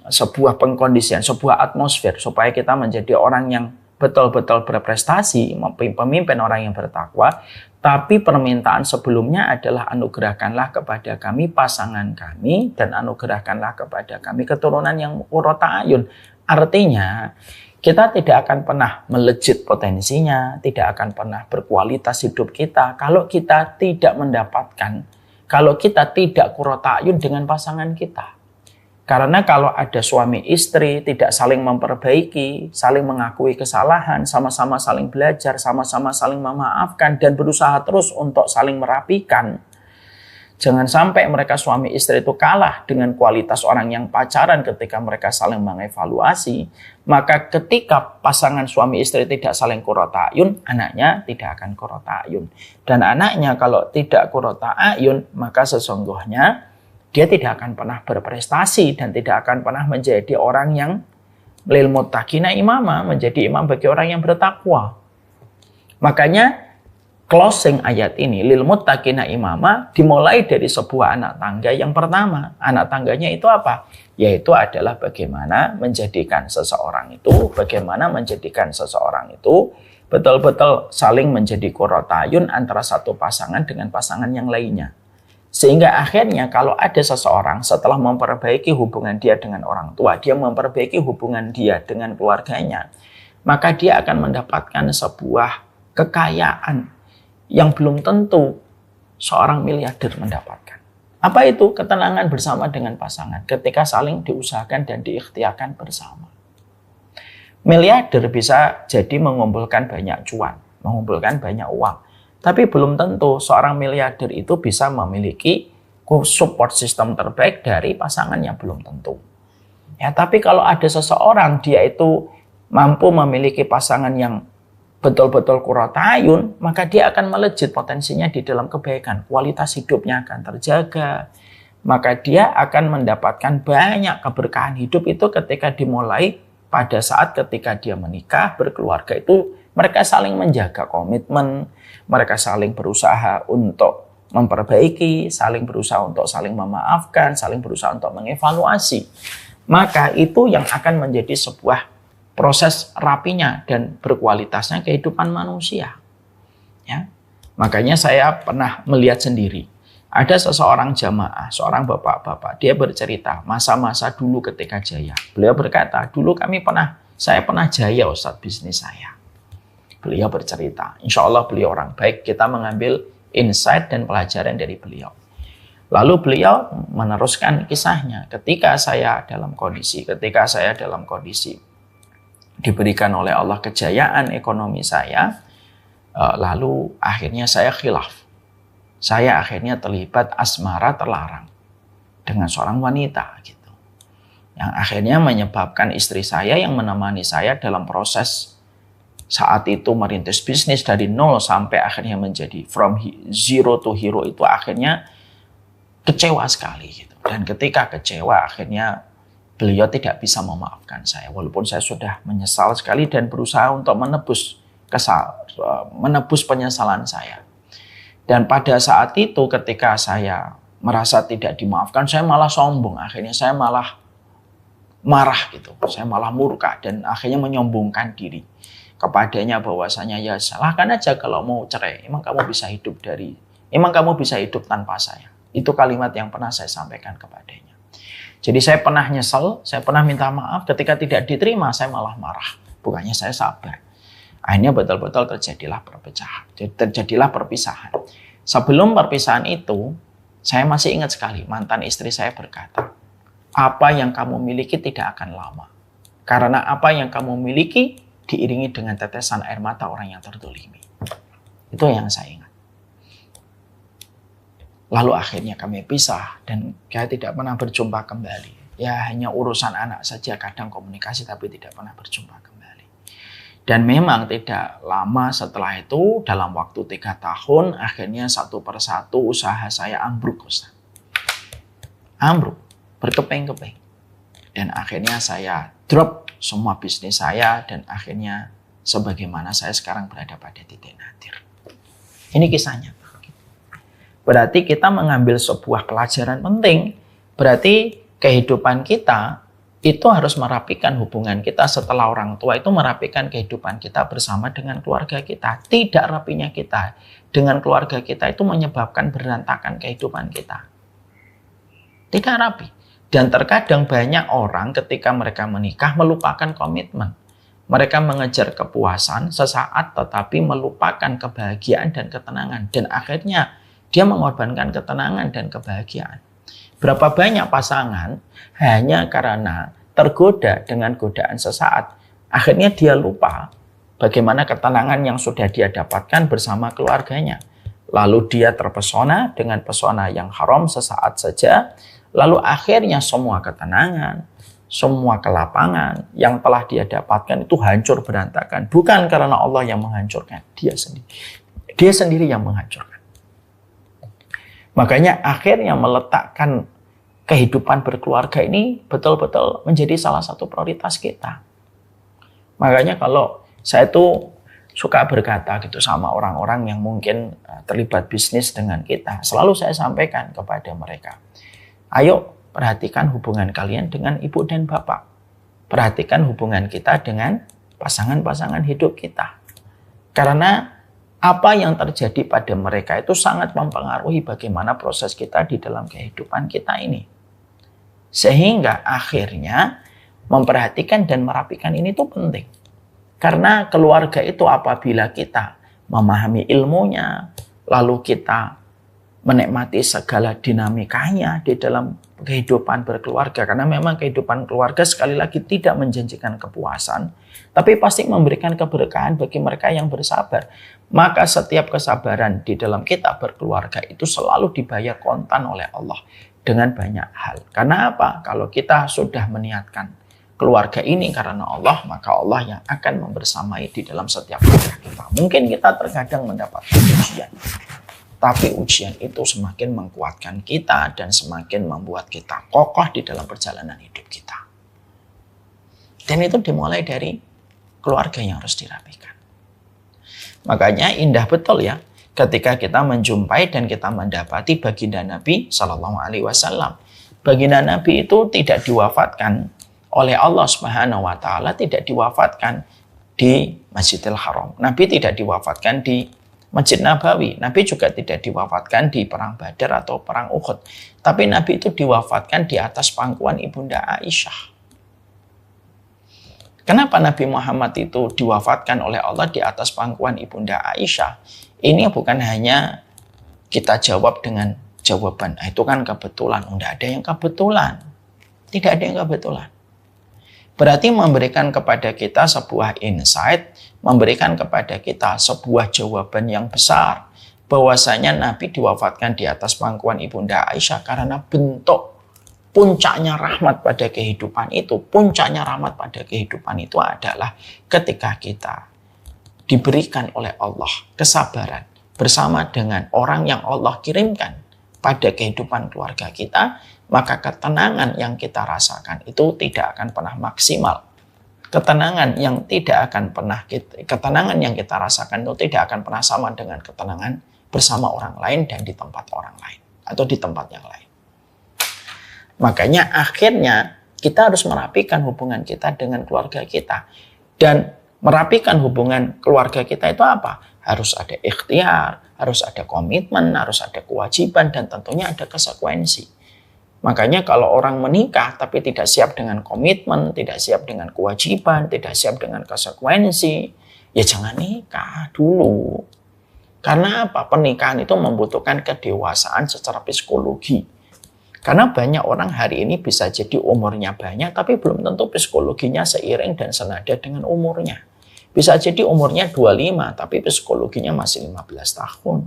sebuah pengkondisian, sebuah atmosfer supaya kita menjadi orang yang betul-betul berprestasi, pemimpin orang yang bertakwa. Tapi permintaan sebelumnya adalah anugerahkanlah kepada kami pasangan kami dan anugerahkanlah kepada kami keturunan yang qurrata a'yun. Artinya kita tidak akan pernah melejit potensinya, tidak akan pernah berkualitas hidup kita kalau kita tidak mendapatkan, kalau kita tidak qurrata a'yun dengan pasangan kita. Karena kalau ada suami istri tidak saling memperbaiki, saling mengakui kesalahan, sama-sama saling belajar, sama-sama saling memaafkan, dan berusaha terus untuk saling merapikan. Jangan sampai mereka suami istri itu kalah dengan kualitas orang yang pacaran ketika mereka saling mengevaluasi. Maka ketika pasangan suami istri tidak saling qurrata a'yun, anaknya tidak akan qurrata a'yun. Dan anaknya kalau tidak qurrata a'yun, maka sesungguhnya dia tidak akan pernah berprestasi dan tidak akan pernah menjadi orang yang lil muttaqina imama, menjadi imam bagi orang yang bertakwa. Makanya closing ayat ini lil muttaqina imama dimulai dari sebuah anak tangga yang pertama. Anak tangganya itu apa? Yaitu adalah bagaimana menjadikan seseorang itu betul-betul saling menjadi qurrata a'yun antara satu pasangan dengan pasangan yang lainnya. Sehingga akhirnya kalau ada seseorang setelah memperbaiki hubungan dia dengan orang tua, dia memperbaiki hubungan dia dengan keluarganya, maka dia akan mendapatkan sebuah kekayaan yang belum tentu seorang miliarder mendapatkan. Apa itu? Ketenangan bersama dengan pasangan ketika saling diusahakan dan diikhtiarkan bersama. Miliarder bisa jadi mengumpulkan banyak cuan, mengumpulkan banyak uang. Tapi belum tentu seorang miliarder itu bisa memiliki support system terbaik dari pasangannya, belum tentu. Ya, tapi kalau ada seseorang dia itu mampu memiliki pasangan yang betul-betul qurrata a'yun, maka dia akan melejit potensinya di dalam kebaikan, kualitas hidupnya akan terjaga. Maka dia akan mendapatkan banyak keberkahan hidup itu ketika dimulai pada saat ketika dia menikah, berkeluarga itu mereka saling menjaga komitmen, mereka saling berusaha untuk memperbaiki, saling berusaha untuk saling memaafkan, saling berusaha untuk mengevaluasi. Maka itu yang akan menjadi sebuah proses rapinya dan berkualitasnya kehidupan manusia. Ya. Makanya saya pernah melihat sendiri. Ada seseorang jamaah, seorang bapak-bapak, dia bercerita masa-masa dulu ketika jaya. Beliau berkata, dulu saya pernah jaya Ustadz bisnis saya. Beliau bercerita, insya Allah beliau orang baik, kita mengambil insight dan pelajaran dari beliau. Lalu beliau meneruskan kisahnya, ketika saya dalam kondisi diberikan oleh Allah kejayaan ekonomi saya, lalu akhirnya saya khilaf. Saya akhirnya terlibat asmara terlarang dengan seorang wanita gitu. Yang akhirnya menyebabkan istri saya yang menemani saya dalam proses saat itu merintis bisnis dari nol sampai akhirnya menjadi from zero to hero itu akhirnya kecewa sekali gitu. Dan ketika kecewa akhirnya beliau tidak bisa memaafkan saya walaupun saya sudah menyesal sekali dan berusaha untuk menebus penyesalan saya. Dan pada saat itu ketika saya merasa tidak dimaafkan, saya malah sombong. Akhirnya saya malah marah gitu. Saya malah murka dan akhirnya menyombongkan diri kepadanya bahwasanya ya silahkan aja kalau mau cerai. Emang kamu bisa hidup tanpa saya. Itu kalimat yang pernah saya sampaikan kepadanya. Jadi saya pernah nyesel, saya pernah minta maaf, ketika tidak diterima saya malah marah. Bukannya saya sabar. Akhirnya betul-betul terjadilah perpecahan, terjadilah perpisahan. Sebelum perpisahan itu, saya masih ingat sekali mantan istri saya berkata, apa yang kamu miliki tidak akan lama. Karena apa yang kamu miliki diiringi dengan tetesan air mata orang yang terdolimi. Itu yang saya ingat. Lalu akhirnya kami pisah dan saya tidak pernah berjumpa kembali. Ya hanya urusan anak saja, kadang komunikasi tapi tidak pernah berjumpa kembali. Dan memang tidak lama setelah itu, dalam waktu 3 tahun, akhirnya satu persatu usaha saya ambruk, Ustaz. Ambruk, berkeping-keping. Dan akhirnya saya drop semua bisnis saya dan akhirnya sebagaimana saya sekarang berada pada titik nadir. Ini kisahnya. Berarti kita mengambil sebuah pelajaran penting. Berarti kehidupan kita itu harus merapikan hubungan kita setelah orang tua itu merapikan kehidupan kita bersama dengan keluarga kita. Tidak rapinya kita dengan keluarga kita itu menyebabkan berantakan kehidupan kita. Tidak rapi. Dan terkadang banyak orang ketika mereka menikah melupakan komitmen. Mereka mengejar kepuasan sesaat tetapi melupakan kebahagiaan dan ketenangan. Dan akhirnya dia mengorbankan ketenangan dan kebahagiaan. Berapa banyak pasangan hanya karena tergoda dengan godaan sesaat, akhirnya dia lupa bagaimana ketenangan yang sudah dia dapatkan bersama keluarganya. Lalu dia terpesona dengan pesona yang haram sesaat saja, lalu akhirnya semua ketenangan, semua kelapangan yang telah dia dapatkan itu hancur berantakan. Bukan karena Allah yang menghancurkan, dia sendiri. Dia sendiri yang menghancurkan. Makanya akhirnya meletakkan kehidupan berkeluarga ini betul-betul menjadi salah satu prioritas kita. Makanya kalau saya tuh suka berkata gitu sama orang-orang yang mungkin terlibat bisnis dengan kita, selalu saya sampaikan kepada mereka, ayo perhatikan hubungan kalian dengan ibu dan bapak. Perhatikan hubungan kita dengan pasangan-pasangan hidup kita. Karena apa yang terjadi pada mereka itu sangat mempengaruhi bagaimana proses kita di dalam kehidupan kita ini. Sehingga akhirnya memperhatikan dan merapikan ini tuh penting. Karena keluarga itu apabila kita memahami ilmunya, lalu kita menikmati segala dinamikanya di dalam kehidupan berkeluarga. Karena memang kehidupan keluarga sekali lagi tidak menjanjikan kepuasan, tapi pasti memberikan keberkahan bagi mereka yang bersabar. Maka setiap kesabaran di dalam kita berkeluarga itu selalu dibayar kontan oleh Allah dengan banyak hal. Karena apa? Kalau kita sudah meniatkan keluarga ini karena Allah, maka Allah yang akan membersamai di dalam setiap langkah kita. Mungkin kita terkadang mendapatkan ujian, tapi ujian itu semakin menguatkan kita dan semakin membuat kita kokoh di dalam perjalanan hidup kita. Dan itu dimulai dari keluarga yang harus dirapikan. Makanya indah betul ya ketika kita menjumpai dan kita mendapati baginda Nabi Shallallahu Alaihi Wasallam. Baginda Nabi itu tidak diwafatkan oleh Allah Subhanahu Wa Taala, tidak diwafatkan di Masjidil Haram. Nabi tidak diwafatkan di Masjid Nabawi. Nabi juga tidak diwafatkan di Perang Badar atau Perang Uhud. Tapi Nabi itu diwafatkan di atas pangkuan Ibunda Aisyah. Kenapa Nabi Muhammad itu diwafatkan oleh Allah di atas pangkuan Ibunda Aisyah? Ini bukan hanya kita jawab dengan jawaban, itu kan kebetulan. Tidak ada yang kebetulan. Tidak ada yang kebetulan. Berarti memberikan kepada kita sebuah insight, memberikan kepada kita sebuah jawaban yang besar. Bahwasanya Nabi diwafatkan di atas pangkuan Ibunda Aisyah karena bentuk puncaknya rahmat pada kehidupan itu, puncaknya rahmat pada kehidupan itu adalah ketika kita diberikan oleh Allah kesabaran bersama dengan orang yang Allah kirimkan pada kehidupan keluarga kita, maka ketenangan yang kita rasakan itu tidak akan pernah maksimal. Ketenangan yang kita rasakan itu tidak akan pernah sama dengan ketenangan bersama orang lain dan di tempat orang lain atau di tempat yang lain. Makanya akhirnya kita harus merapikan hubungan kita dengan keluarga kita. Dan merapikan hubungan keluarga kita itu apa? Harus ada ikhtiar, harus ada komitmen, harus ada kewajiban, dan tentunya ada konsekuensi. Makanya kalau orang menikah tapi tidak siap dengan komitmen, tidak siap dengan kewajiban, tidak siap dengan konsekuensi, ya jangan nikah dulu. Karena apa? Pernikahan itu membutuhkan kedewasaan secara psikologi. Karena banyak orang hari ini bisa jadi umurnya banyak, tapi belum tentu psikologinya seiring dan senada dengan umurnya. Bisa jadi umurnya 25, tapi psikologinya masih 15 tahun.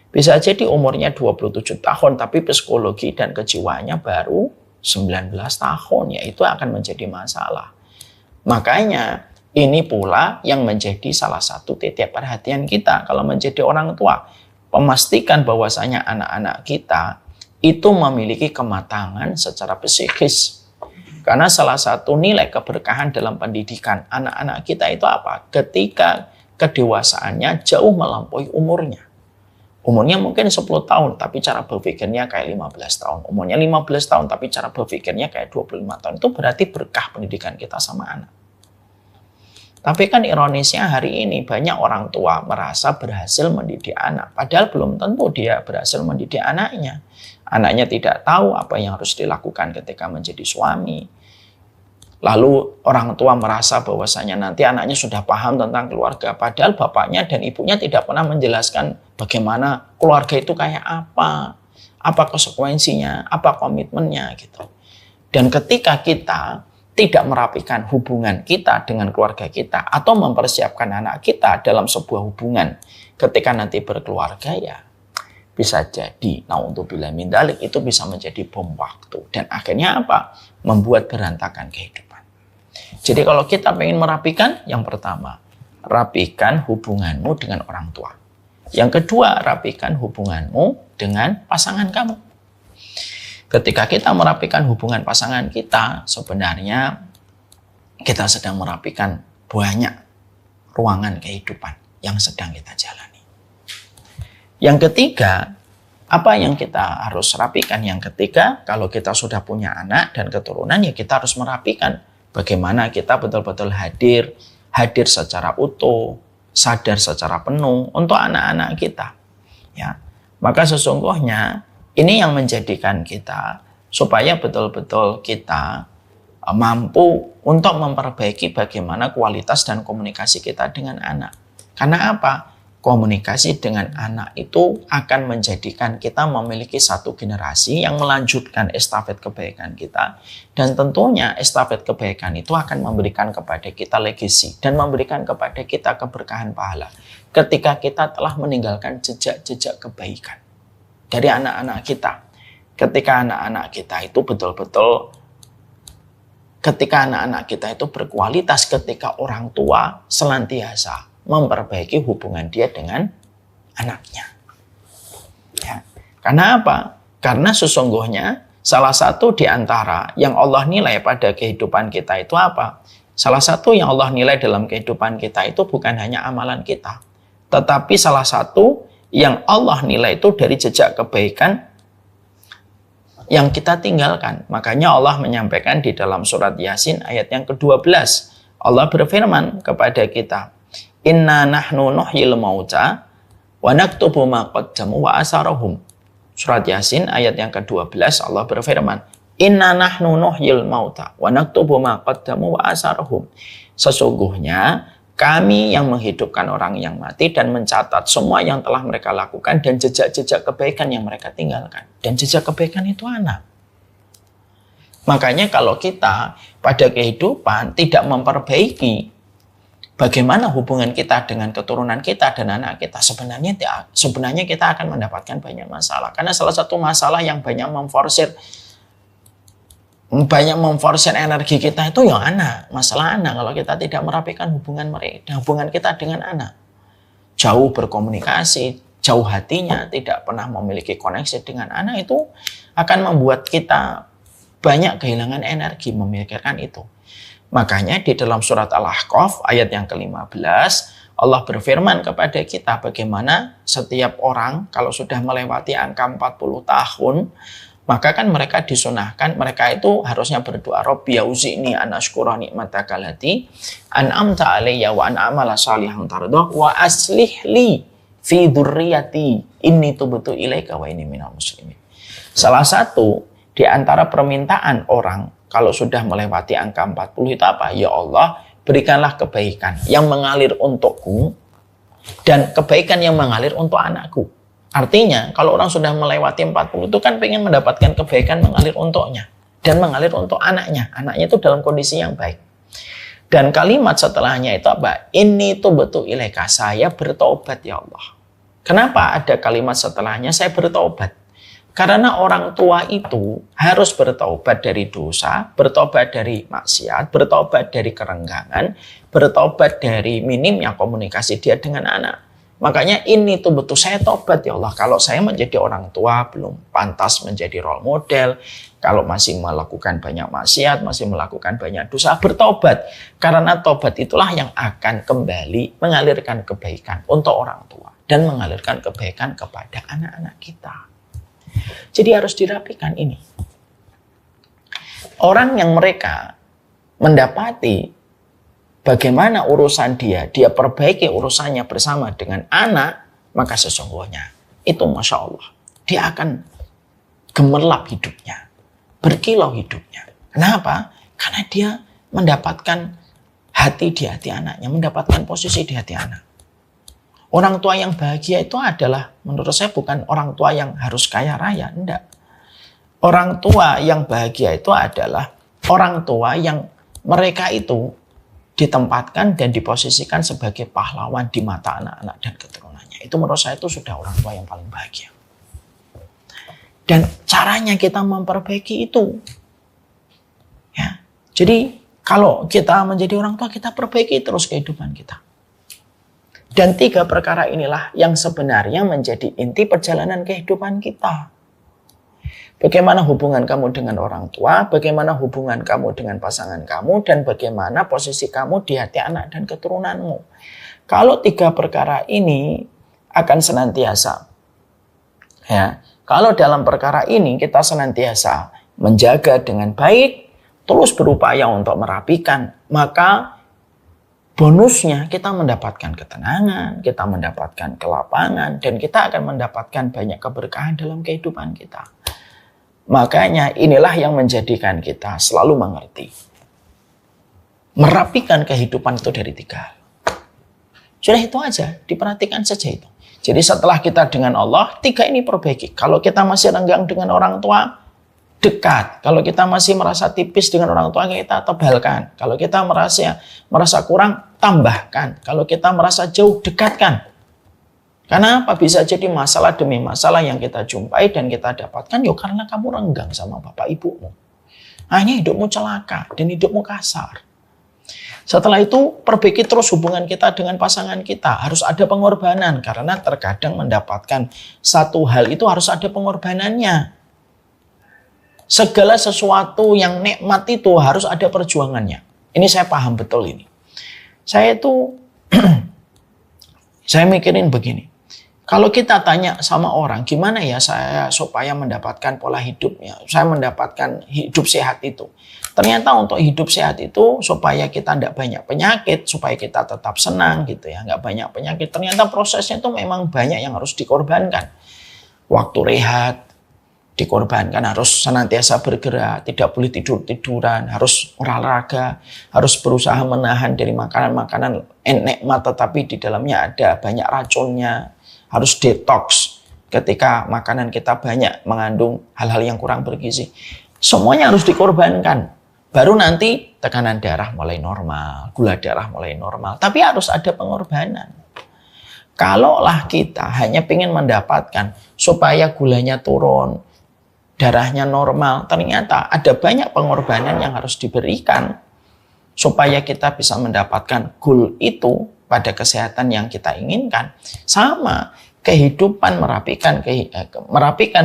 Bisa jadi umurnya 27 tahun, tapi psikologi dan kejiwaannya baru 19 tahun. Ya itu akan menjadi masalah. Makanya ini pula yang menjadi salah satu titik perhatian kita kalau menjadi orang tua. Memastikan bahwasanya anak-anak kita itu memiliki kematangan secara psikis. Karena salah satu nilai keberkahan dalam pendidikan anak-anak kita itu apa? Ketika kedewasaannya jauh melampaui umurnya. Umurnya mungkin 10 tahun, tapi cara berpikirnya kayak 15 tahun. Umurnya 15 tahun, tapi cara berpikirnya kayak 25 tahun. Itu berarti berkah pendidikan kita sama anak. Tapi kan ironisnya hari ini banyak orang tua merasa berhasil mendidik anak. Padahal belum tentu dia berhasil mendidik anaknya. Anaknya tidak tahu apa yang harus dilakukan ketika menjadi suami. Lalu orang tua merasa bahwasanya nanti anaknya sudah paham tentang keluarga. Padahal bapaknya dan ibunya tidak pernah menjelaskan bagaimana keluarga itu kayak apa konsekuensinya, apa komitmennya gitu. Dan ketika kita tidak merapikan hubungan kita dengan keluarga kita atau mempersiapkan anak kita dalam sebuah hubungan ketika nanti berkeluarga, ya bisa jadi naudzubillah min dzalik itu bisa menjadi bom waktu dan akhirnya apa? Membuat berantakan kehidupan. Jadi kalau kita ingin merapikan, yang pertama, rapikan hubunganmu dengan orang tua. Yang kedua, rapikan hubunganmu dengan pasangan kamu. Ketika kita merapikan hubungan pasangan kita, sebenarnya kita sedang merapikan banyak ruangan kehidupan yang sedang kita jalani. Yang ketiga, apa yang kita harus rapikan? Yang ketiga, kalau kita sudah punya anak dan keturunan, ya kita harus merapikan bagaimana kita betul-betul hadir secara utuh, sadar secara penuh untuk anak-anak kita. Ya, maka sesungguhnya ini yang menjadikan kita supaya betul-betul kita mampu untuk memperbaiki bagaimana kualitas dan komunikasi kita dengan anak. Karena apa? Komunikasi dengan anak itu akan menjadikan kita memiliki satu generasi yang melanjutkan estafet kebaikan kita. Dan tentunya estafet kebaikan itu akan memberikan kepada kita legacy dan memberikan kepada kita keberkahan pahala. Ketika kita telah meninggalkan jejak-jejak kebaikan dari anak-anak kita. Ketika anak-anak kita itu betul-betul, ketika anak-anak kita itu berkualitas, ketika orang tua senantiasa memperbaiki hubungan dia dengan anaknya. Ya. Karena apa? Karena sesungguhnya salah satu di antara yang Allah nilai pada kehidupan kita itu apa? Salah satu yang Allah nilai dalam kehidupan kita itu bukan hanya amalan kita. Tetapi salah satu yang Allah nilai itu dari jejak kebaikan yang kita tinggalkan. Makanya Allah menyampaikan di dalam surat Yasin ayat yang ke-12. Allah berfirman kepada kita, Inna nahnu nuhyil mauta wa naktubu ma qaddamu wa asarahum. Surat Yasin ayat yang ke-12 Allah berfirman, Inna nahnu nuhyil mauta wa naktubu ma qaddamu wa asarahum. Sesungguhnya kami yang menghidupkan orang yang mati dan mencatat semua yang telah mereka lakukan dan jejak-jejak kebaikan yang mereka tinggalkan. Dan jejak kebaikan itu anak. Makanya kalau kita pada kehidupan tidak memperbaiki bagaimana hubungan kita dengan keturunan kita dan anak kita, sebenarnya kita akan mendapatkan banyak masalah. Karena salah satu masalah yang banyak memforsir energi kita itu yang anak. Masalah anak kalau kita tidak merapikan hubungan kita dengan anak. Jauh berkomunikasi, jauh hatinya, tidak pernah memiliki koneksi dengan anak, itu akan membuat kita banyak kehilangan energi memikirkan itu. Makanya di dalam surat Al-Ahqaf ayat yang ke-15 Allah berfirman kepada kita bagaimana setiap orang kalau sudah melewati angka 40 tahun maka kan mereka disunahkan, mereka itu harusnya berdoa, Rabbi auzi'ni an ashkura ni'mataka allati an'amta alayya wa an a'mala shalihan tardah wa aslih li fi dzurriyyati inni tubtu ilaika wa inni minal muslimin. Salah satu di antara permintaan orang kalau sudah melewati angka 40 itu apa? Ya Allah, berikanlah kebaikan yang mengalir untukku dan kebaikan yang mengalir untuk anakku. Artinya, kalau orang sudah melewati 40 itu kan pengen mendapatkan kebaikan mengalir untuknya dan mengalir untuk anaknya. Anaknya itu dalam kondisi yang baik. Dan kalimat setelahnya itu apa? Ini tuh betul ilaika, saya bertobat ya Allah. Kenapa ada kalimat setelahnya saya bertobat? Karena orang tua itu harus bertobat dari dosa, bertobat dari maksiat, bertobat dari kerenggangan, bertobat dari minimnya komunikasi dia dengan anak. Makanya ini tuh betul saya tobat ya Allah. Kalau saya menjadi orang tua belum pantas menjadi role model, kalau masih melakukan banyak maksiat, masih melakukan banyak dosa, bertobat. Karena tobat itulah yang akan kembali mengalirkan kebaikan untuk orang tua dan mengalirkan kebaikan kepada anak-anak kita. Jadi harus dirapikan ini. Orang yang mereka mendapati bagaimana urusan dia perbaiki urusannya bersama dengan anak, maka sesungguhnya itu Masya Allah, dia akan gemerlap hidupnya, berkilau hidupnya. Kenapa? Karena dia mendapatkan hati di hati anaknya, mendapatkan posisi di hati anak. Orang tua yang bahagia itu adalah, menurut saya bukan orang tua yang harus kaya raya, enggak. Orang tua yang bahagia itu adalah orang tua yang mereka itu ditempatkan dan diposisikan sebagai pahlawan di mata anak-anak dan keturunannya. Itu menurut saya itu sudah orang tua yang paling bahagia. Dan caranya kita memperbaiki itu. Ya. Jadi kalau kita menjadi orang tua, kita perbaiki terus kehidupan kita. Dan 3 perkara inilah yang sebenarnya menjadi inti perjalanan kehidupan kita. Bagaimana hubungan kamu dengan orang tua, bagaimana hubungan kamu dengan pasangan kamu, dan bagaimana posisi kamu di hati anak dan keturunanmu. Kalau 3 perkara ini akan senantiasa, ya, kalau dalam perkara ini kita senantiasa menjaga dengan baik, terus berupaya untuk merapikan, maka bonusnya kita mendapatkan ketenangan, kita mendapatkan kelapangan, dan kita akan mendapatkan banyak keberkahan dalam kehidupan kita. Makanya inilah yang menjadikan kita selalu mengerti. Merapikan kehidupan itu dari 3 hal. Sudah itu aja, diperhatikan saja itu. Jadi setelah kita dengan Allah, 3 ini perbaiki. Kalau kita masih renggang dengan orang tua, dekat. Kalau kita masih merasa tipis dengan orang tua, kita tebalkan. Kalau kita merasa kurang, tambahkan. Kalau kita merasa jauh, dekatkan. Karena apa? Bisa jadi masalah demi masalah yang kita jumpai dan kita dapatkan, ya karena kamu renggang sama bapak ibumu. Akhirnya hidupmu celaka dan hidupmu kasar. Setelah itu, perbaiki terus hubungan kita dengan pasangan kita. Harus ada pengorbanan, karena terkadang mendapatkan satu hal itu harus ada pengorbanannya. Segala sesuatu yang nikmat itu harus ada perjuangannya. Ini saya paham betul ini. Saya itu, saya mikirin begini. Kalau kita tanya sama orang, gimana ya saya supaya mendapatkan pola hidupnya, saya mendapatkan hidup sehat itu. Ternyata untuk hidup sehat itu, supaya kita tidak banyak penyakit, supaya kita tetap senang gitu ya, nggak banyak penyakit. Ternyata prosesnya itu memang banyak yang harus dikorbankan. Waktu rehat dikorbankan, harus senantiasa bergerak, tidak boleh tidur-tiduran, harus olahraga, harus berusaha menahan dari makanan-makanan nikmat tetapi di dalamnya ada banyak racunnya, harus detox ketika makanan kita banyak mengandung hal-hal yang kurang bergizi. Semuanya harus dikorbankan. Baru nanti tekanan darah mulai normal, gula darah mulai normal, tapi harus ada pengorbanan. Kalaulah kita hanya ingin mendapatkan supaya gulanya turun, darahnya normal, ternyata ada banyak pengorbanan yang harus diberikan supaya kita bisa mendapatkan goal itu pada kesehatan yang kita inginkan. Sama kehidupan, merapikan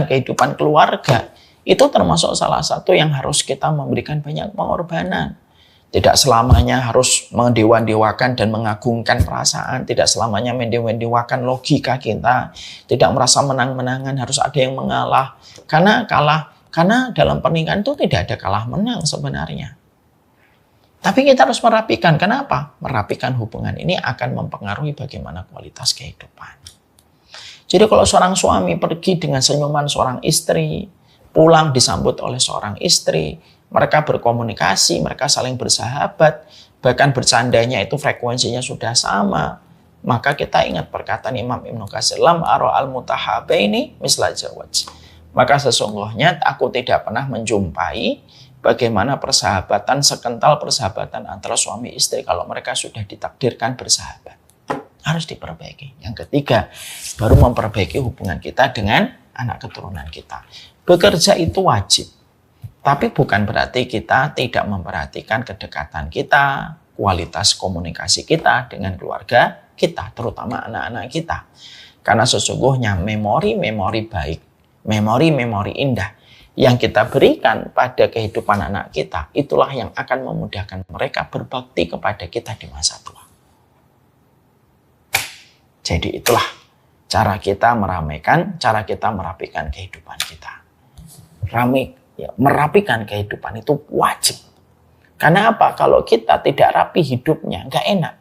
kehidupan keluarga, itu termasuk salah satu yang harus kita memberikan banyak pengorbanan. Tidak selamanya harus mendewa-dewakan dan mengagungkan perasaan. Tidak selamanya mendewa-dewakan logika kita. Tidak merasa menang-menangan, harus ada yang mengalah. Karena dalam pernikahan itu tidak ada kalah menang sebenarnya. Tapi kita harus merapikan. Kenapa? Merapikan hubungan ini akan mempengaruhi bagaimana kualitas kehidupan. Jadi kalau seorang suami pergi dengan senyuman seorang istri, pulang disambut oleh seorang istri, mereka berkomunikasi, mereka saling bersahabat, bahkan bercandanya itu frekuensinya sudah sama, maka kita ingat perkataan Imam Ibnu Katsir, lam ara al-mutahabaini misla zawaj. Maka sesungguhnya aku tidak pernah menjumpai bagaimana persahabatan sekental persahabatan antara suami istri kalau mereka sudah ditakdirkan bersahabat. Harus diperbaiki. Yang ketiga, baru memperbaiki hubungan kita dengan anak keturunan kita. Bekerja itu wajib. Tapi bukan berarti kita tidak memperhatikan kedekatan kita, kualitas komunikasi kita dengan keluarga kita, terutama anak-anak kita. Karena sesungguhnya memori-memori baik, memori-memori indah yang kita berikan pada kehidupan anak kita, itulah yang akan memudahkan mereka berbakti kepada kita di masa tua. Jadi itulah cara kita meramaikan, cara kita merapikan kehidupan kita. Merapikan kehidupan itu wajib. Karena apa? Kalau kita tidak rapi hidupnya, nggak enak.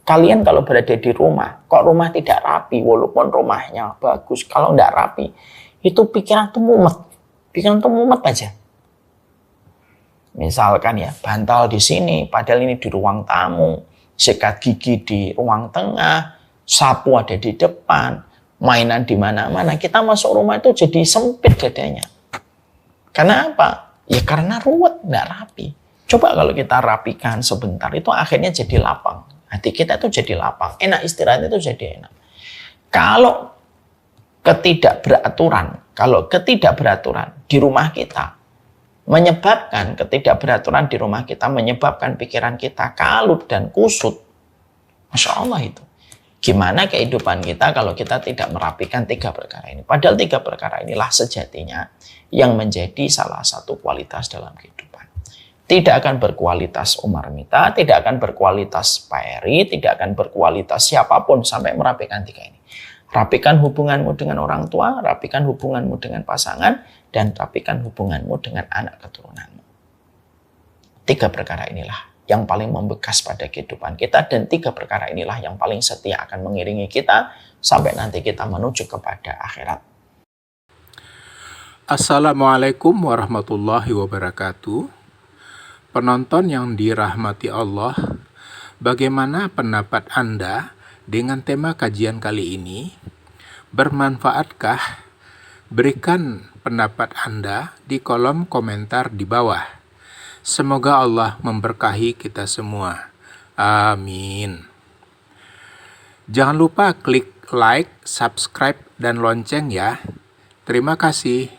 Kalian kalau berada di rumah, kok rumah tidak rapi, walaupun rumahnya bagus, kalau nggak rapi, itu pikiran tuh mumet. Pikiran tuh mumet aja. Misalkan ya, bantal di sini, padahal ini di ruang tamu, sikat gigi di ruang tengah, sapu ada di depan, mainan di mana-mana. Kita masuk rumah itu jadi sempit dadanya. Karena apa? Ya karena ruwet, nggak rapi. Coba kalau kita rapikan sebentar, itu akhirnya jadi lapang. Hati kita itu jadi lapang. Enak istirahat itu jadi enak. Kalau ketidakberaturan di rumah kita, ketidakberaturan di rumah kita menyebabkan pikiran kita kalut dan kusut. Masya Allah itu. Gimana kehidupan kita kalau kita tidak merapikan 3 perkara ini? Padahal 3 perkara inilah sejatinya yang menjadi salah satu kualitas dalam kehidupan. Tidak akan berkualitas Umar Mita, tidak akan berkualitas Pak Eri, tidak akan berkualitas siapapun sampai merapikan 3 ini. Rapikan hubunganmu dengan orang tua, rapikan hubunganmu dengan pasangan, dan rapikan hubunganmu dengan anak keturunanmu. 3 perkara inilah yang paling membekas pada kehidupan kita, dan 3 perkara inilah yang paling setia akan mengiringi kita sampai nanti kita menuju kepada akhirat.
Assalamualaikum warahmatullahi wabarakatuh. Penonton yang dirahmati Allah, bagaimana pendapat Anda dengan tema kajian kali ini? Bermanfaatkah? Berikan pendapat Anda di kolom komentar di bawah. Semoga Allah memberkahi kita semua. Amin. Jangan lupa klik like, subscribe, dan lonceng ya. Terima kasih.